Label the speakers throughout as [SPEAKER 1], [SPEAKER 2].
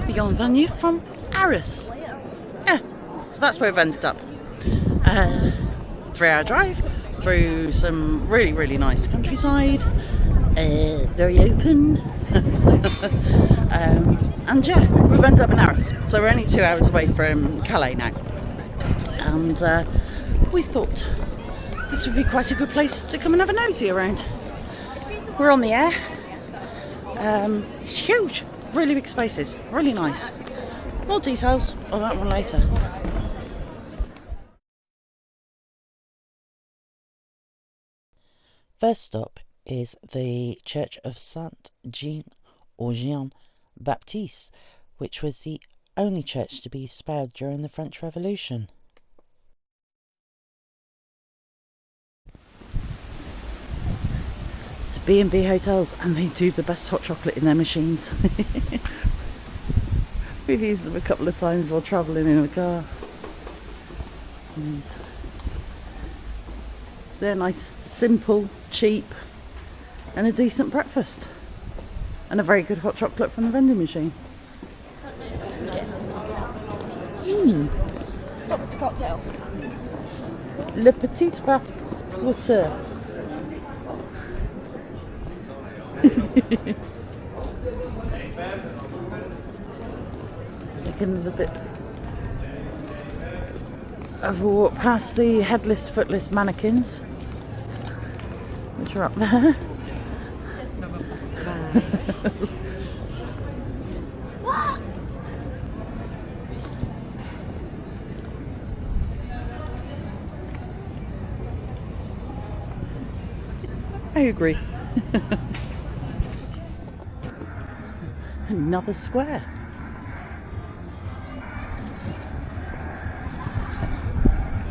[SPEAKER 1] bienvenue from Arras. Yeah, so that's where we've ended up. 3-hour drive through some really, really nice countryside. Very open. And yeah, we've ended up in Arras. So we're only 2 hours away from Calais now. And we thought this would be quite a good place to come and have a nosy around. We're on the air. It's huge, really big spaces, really nice. More details on that one later.
[SPEAKER 2] First stop is the Church of Saint Jean or Jean Baptiste, which was the only church to be spared during the French Revolution.
[SPEAKER 1] It's B&B hotels, and they do the best hot chocolate in their machines. We've used them a couple of times while travelling in a car. And they're nice, simple, cheap, and a decent breakfast. And a very good hot chocolate from the vending machine.
[SPEAKER 3] Stop with the cocktails.
[SPEAKER 1] Le petit porteur. Take another bit of a walk past the headless, footless mannequins, which are up there. I agree. Another square.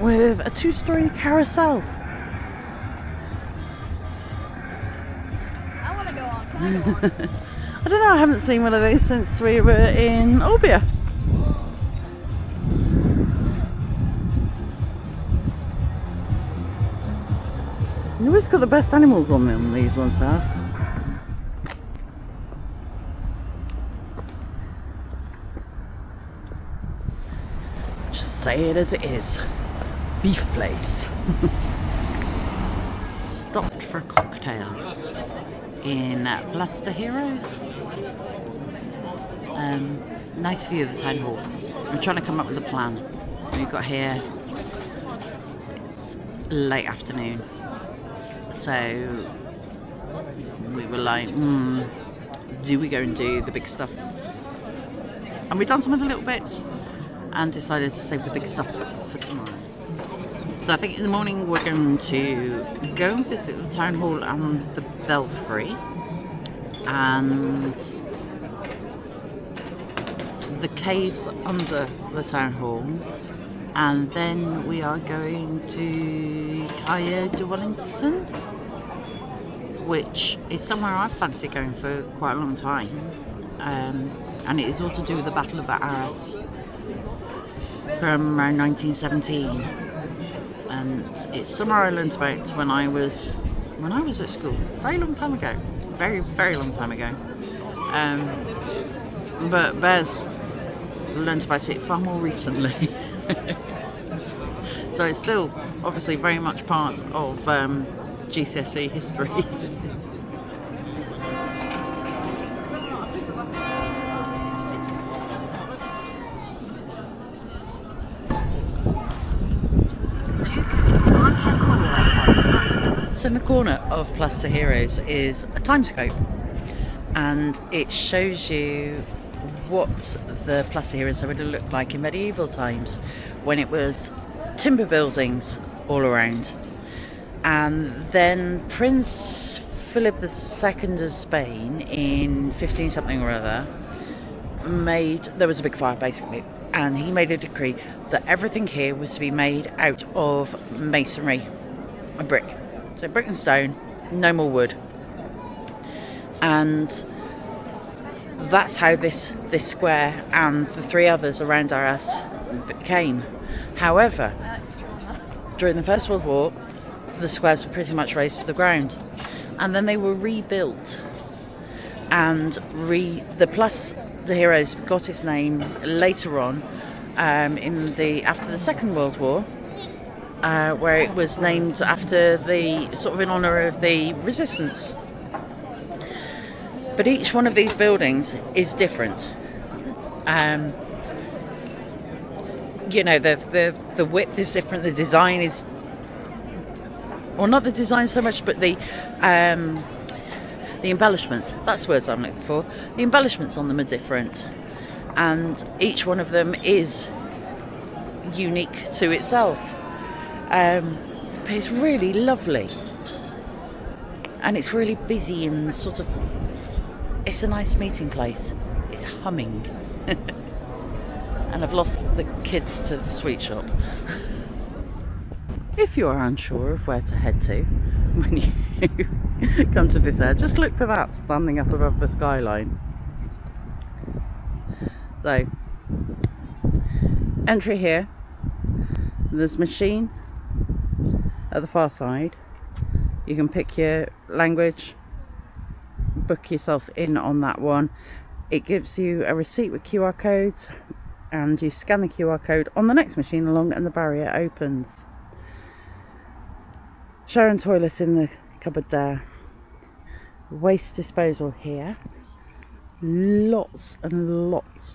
[SPEAKER 1] With a 2-story carousel.
[SPEAKER 3] I want to go on. Can I go on?
[SPEAKER 1] I don't know, I haven't seen one of these since we were in Orbia. You always got the best animals on them, these ones have. Just say it as it is. Beef place. Stopped for a cocktail in Place des Heroes. Nice view of the town hall. I'm trying to come up with a plan. We've got here, it's late afternoon, so we were like, do we go and do the big stuff? And we've done some of the little bits and decided to save the big stuff for tomorrow. So I think in the morning we're going to go and visit the town hall and the belfry and the caves under the town hall, and then we are going to Cahiers de Wellington, which is somewhere I've fancied going for quite a long time, and it is all to do with the Battle of Arras from around 1917, and it's somewhere I learned about when I was at school, very long time ago, very, very long time ago. But Bear's learned about it far more recently. So it's still obviously very much part of GCSE history. So in the corner of Place des Heroes is a timescope, and it shows you what the Place des Heroes would have looked like in medieval times, when it was timber buildings all around. And then Prince Philip II of Spain in 15 something or other there was a big fire basically, and he made a decree that everything here was to be made out of masonry and brick. So brick and stone, no more wood. And that's how this square and the 3 others around Arras came. However, during the First World War, the squares were pretty much razed to the ground, and then they were rebuilt, and the Place the Heroes got its name later on after the Second World War, where it was named after the sort of in honour of the resistance. But each one of these buildings is different. You know, the width is different. The design is, well, not the design so much, but the embellishments. That's the words I'm looking for. The embellishments on them are different, and each one of them is unique to itself. But it's really lovely, and it's really busy and sort of. It's a nice meeting place. It's humming. And I've lost the kids to the sweet shop. If you are unsure of where to head to when you come to this area, just look for that standing up above the skyline. So, entry here. There's machine at the far side. You can pick your language, book yourself in on that one. It gives you a receipt with QR codes, and you scan the QR code on the next machine along and the barrier opens. Shower and toilets in the cupboard there. Waste disposal here. Lots and lots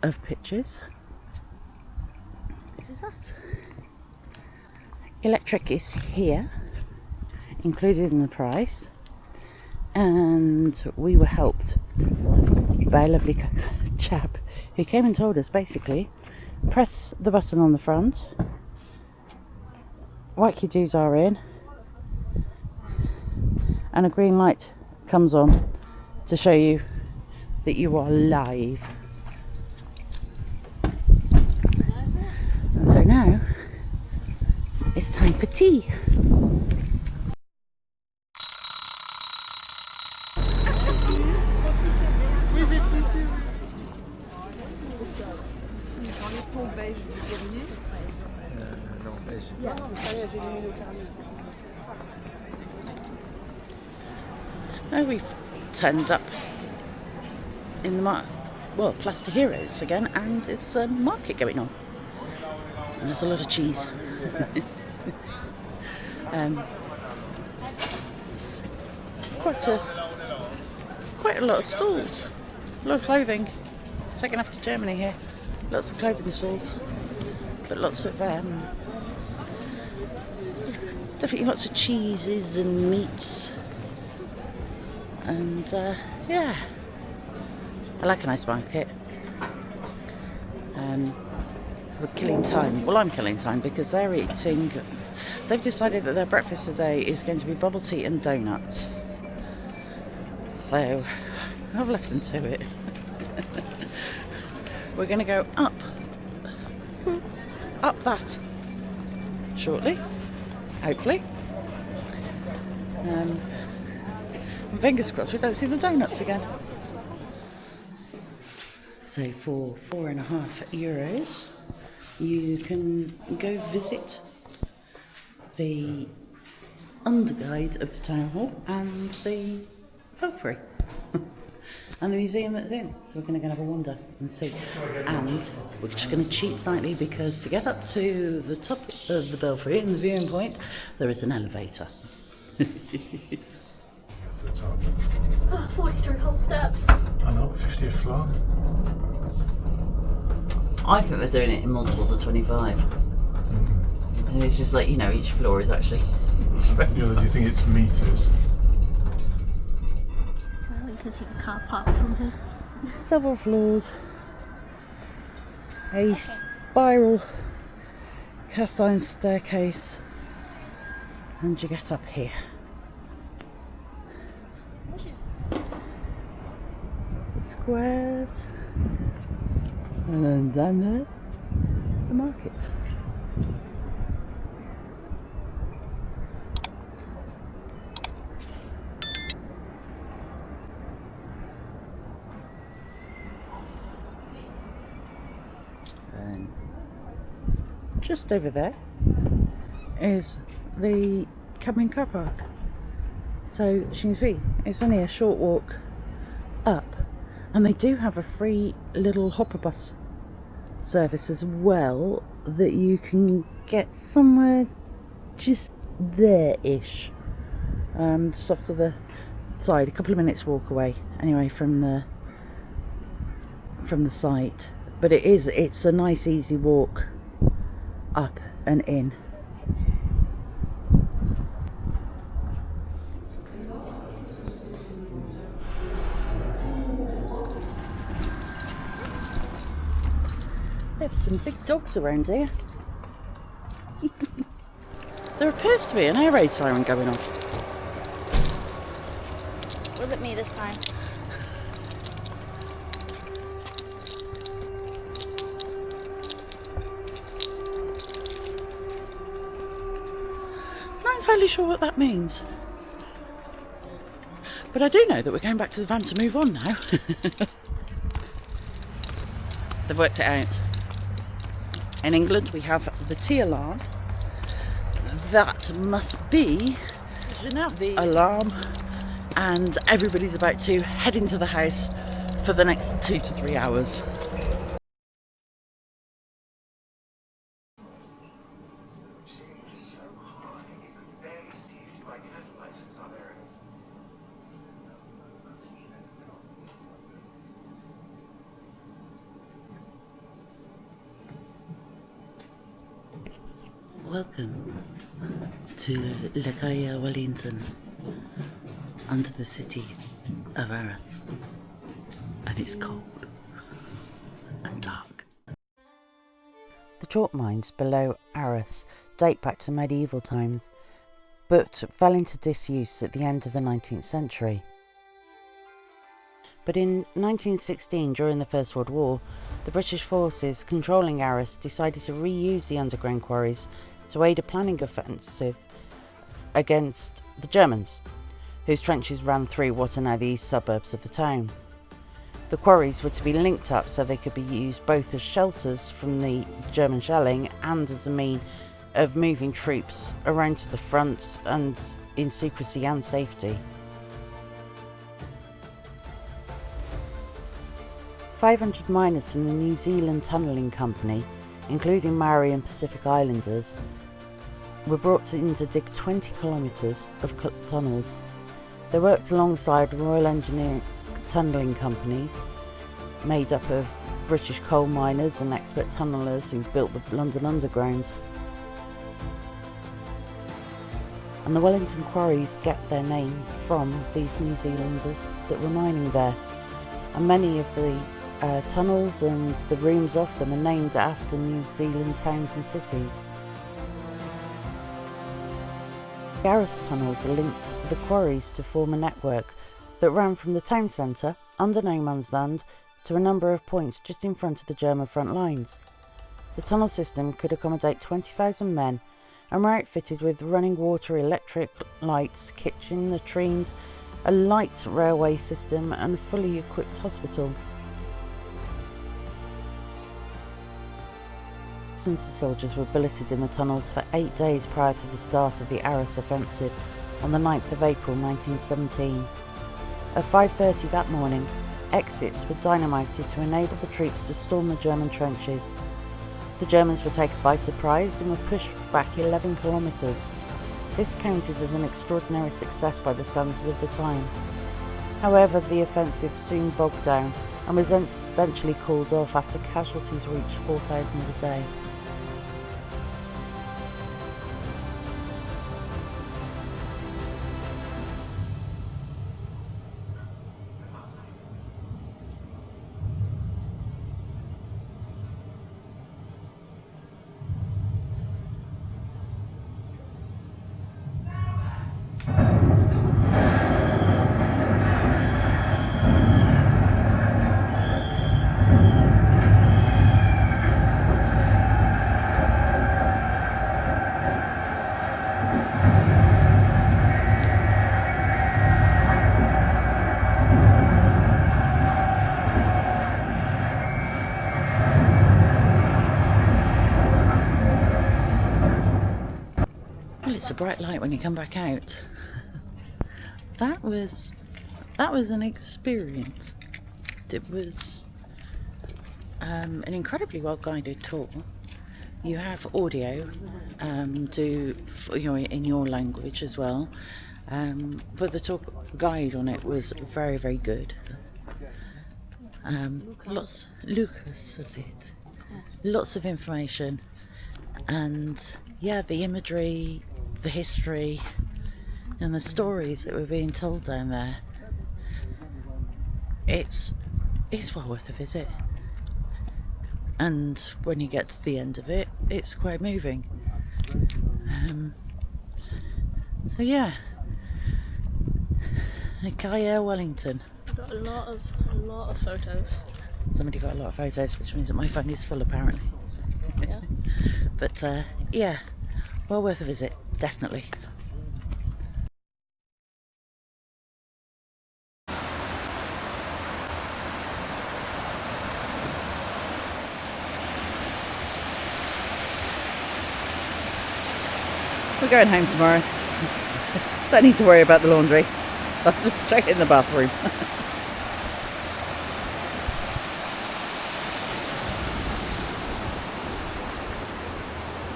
[SPEAKER 1] of pictures. This is that. Electric is here, included in the price. And we were helped by a lovely chap who came and told us, basically, press the button on the front, whack your doodah in, and a green light comes on to show you that you are live. And so now it's time for tea. Now we've turned up in the Place des Heroes again, and it's a market going on, and there's a lot of cheese. It's quite a lot of stalls, a lot of clothing. Taken after Germany here, lots of clothing stalls, but lots of definitely lots of cheeses and meats, and yeah, I like a nice market. We're killing time. Well, I'm killing time because they're eating. They've decided that their breakfast today is going to be bubble tea and donuts. So I've left them to it. We're going to go up that shortly, hopefully. And fingers crossed we don't see the donuts again. So for €4.50, you can go visit the underguide of the town hall and the belfry and the museum that's in. So we're going to go and have a wander and see. And we're just going to cheat slightly because to get up to the top of the belfry and the viewing point, there is an elevator.
[SPEAKER 3] 43 whole steps.
[SPEAKER 4] I know, 50th floor.
[SPEAKER 1] I think they're doing it in multiples of 25. And it's just like, you know, each floor is actually...
[SPEAKER 4] Do you think it's meters?
[SPEAKER 3] Well, you can see the car park from here.
[SPEAKER 1] Several floors. A spiral cast iron staircase. And you get up here. The squares. And then down there, the market. And just over there is the Campervan car park. So as you can see, it's only a short walk up,
[SPEAKER 2] And they do have a free little hopper bus service as well, that you can get somewhere just there-ish, just off to the side, a couple of minutes walk away anyway from the site. But it's a nice easy walk up and in. There's some big dogs around here. There appears to be an air raid siren going off.
[SPEAKER 3] Was it me this time?
[SPEAKER 2] Not entirely sure what that means. But I do know that we're going back to the van to move on now. They've worked it out. In England we have the tea alarm. That must be the alarm, and everybody's about to head into the house for the next 2 to 3 hours. Welcome to La Calle Wellington, under the city of Arras, and it's cold and dark. The chalk mines below Arras date back to medieval times, but fell into disuse at the end of the 19th century. But in 1916, during the First World War, the British forces controlling Arras decided to reuse the underground quarries to aid a planning offensive against the Germans, whose trenches ran through what are now the east suburbs of the town. The quarries were to be linked up so they could be used both as shelters from the German shelling and as a mean of moving troops around to the front and in secrecy and safety. 500 miners from the New Zealand Tunnelling Company, including Maori and Pacific Islanders, were brought in to dig 20 kilometres of tunnels. They worked alongside Royal Engineering tunnelling companies, made up of British coal miners and expert tunnellers who built the London Underground. And the Wellington Quarries get their name from these New Zealanders that were mining there. And many of the tunnels and the rooms off them are named after New Zealand towns and cities. The Arras tunnels linked the quarries to form a network that ran from the town centre, under no man's land, to a number of points just in front of the German front lines. The tunnel system could accommodate 20,000 men and were outfitted with running water, electric lights, kitchen, latrines, a light railway system and a fully equipped hospital. Thousands of soldiers were billeted in the tunnels for 8 days prior to the start of the Arras offensive on the 9th of April 1917. At 5:30 that morning, exits were dynamited to enable the troops to storm the German trenches. The Germans were taken by surprise and were pushed back 11 kilometres. This counted as an extraordinary success by the standards of the time. However, the offensive soon bogged down and was eventually called off after casualties reached 4,000 a day. It's a bright light when you come back out. That was an experience.
[SPEAKER 1] It was an incredibly well guided tour. You have audio in your language as well, but the tour guide on it was very, very good. Lucas was it? Lots of information, and yeah, the imagery, the history, and the stories that were being told down there. It's well worth a visit. And when you get to the end of it, it's quite moving. So yeah, Kaya Wellington.
[SPEAKER 3] Got a lot of photos.
[SPEAKER 1] Somebody got a lot of photos, which means that my phone is full apparently.
[SPEAKER 3] Yeah.
[SPEAKER 1] But yeah, well worth a visit, definitely. We're going home tomorrow. Don't need to worry about the laundry. I'll just check it in the bathroom.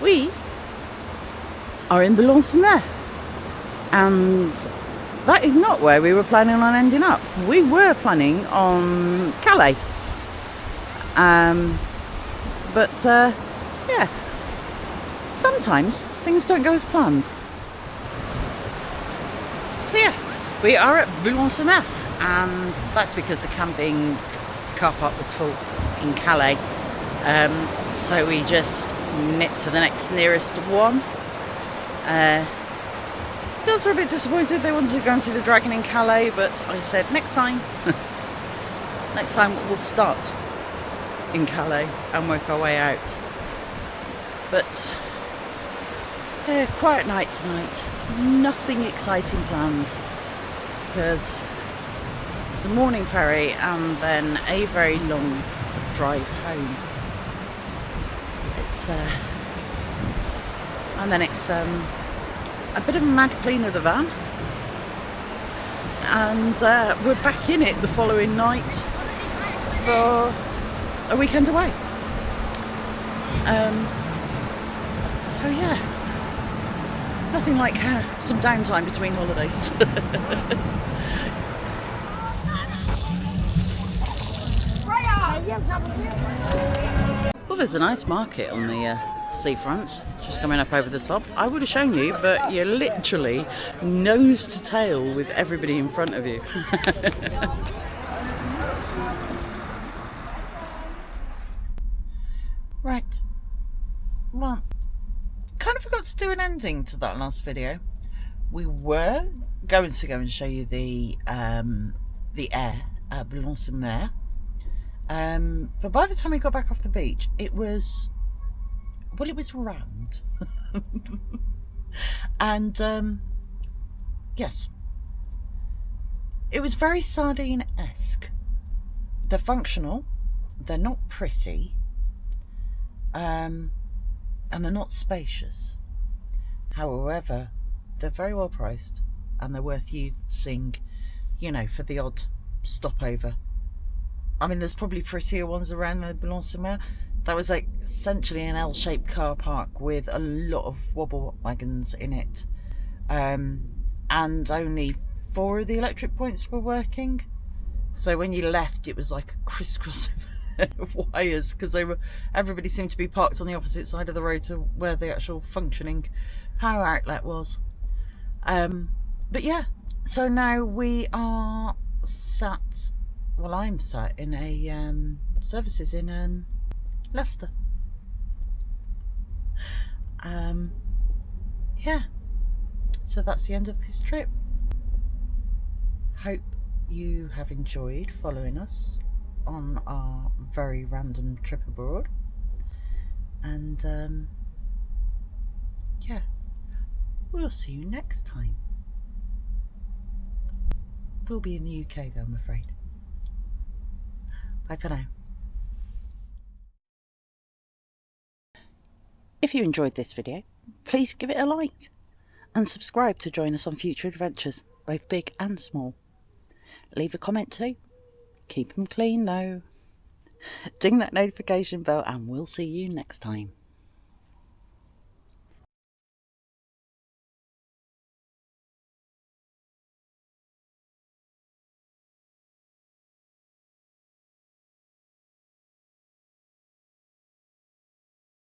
[SPEAKER 1] We are in Boulogne-sur-Mer, and that is not where we were planning on ending up. We were planning on Calais, but yeah, sometimes things don't go as planned. So yeah, we are at Boulogne-sur-Mer, and that's because the camping car park was full in Calais. So we just nipped to the nearest one. Girls were a bit disappointed. They wanted to go and see the dragon in Calais, but I said next time. Next time we'll start in Calais and work our way out. But quiet night tonight. Nothing exciting planned, because it's a morning ferry and then a very long drive home. And then it's a bit of a mad clean of the van, and we're back in it the following night for a weekend away. So yeah, nothing like some downtime between holidays. Well, there's a nice market on the seafront, just coming up over the top. I would have shown you, but you're literally nose to tail with everybody in front of you. Right. Well, kind of forgot to do an ending to that last video. We were going to go and show you the air at Boulogne-sur-Mer. But by the time we got back off the beach, it was round. And yes, it was very sardine-esque. They're functional, they're not pretty, and they're not spacious. However, they're very well priced, and they're worth using, for the odd stopover. I mean, there's probably prettier ones around the Boulogne-sur-Mer. That was like essentially an L-shaped car park with a lot of wobble wagons in it. And only 4 of the electric points were working. So when you left, it was like a crisscross of wires, because everybody seemed to be parked on the opposite side of the road to where the actual functioning power outlet was. But yeah, so now we are sat... Well, I'm sat in a services in Leicester. Yeah, so that's the end of this trip. Hope you have enjoyed following us on our very random trip abroad, and yeah, we'll see you next time. We'll be in the UK though, I'm afraid. Bye for now. If you enjoyed this video, please give it a like and subscribe to join us on future adventures, both big and small. Leave a comment too, Keep them clean though. Ding that notification bell and we'll see you next time.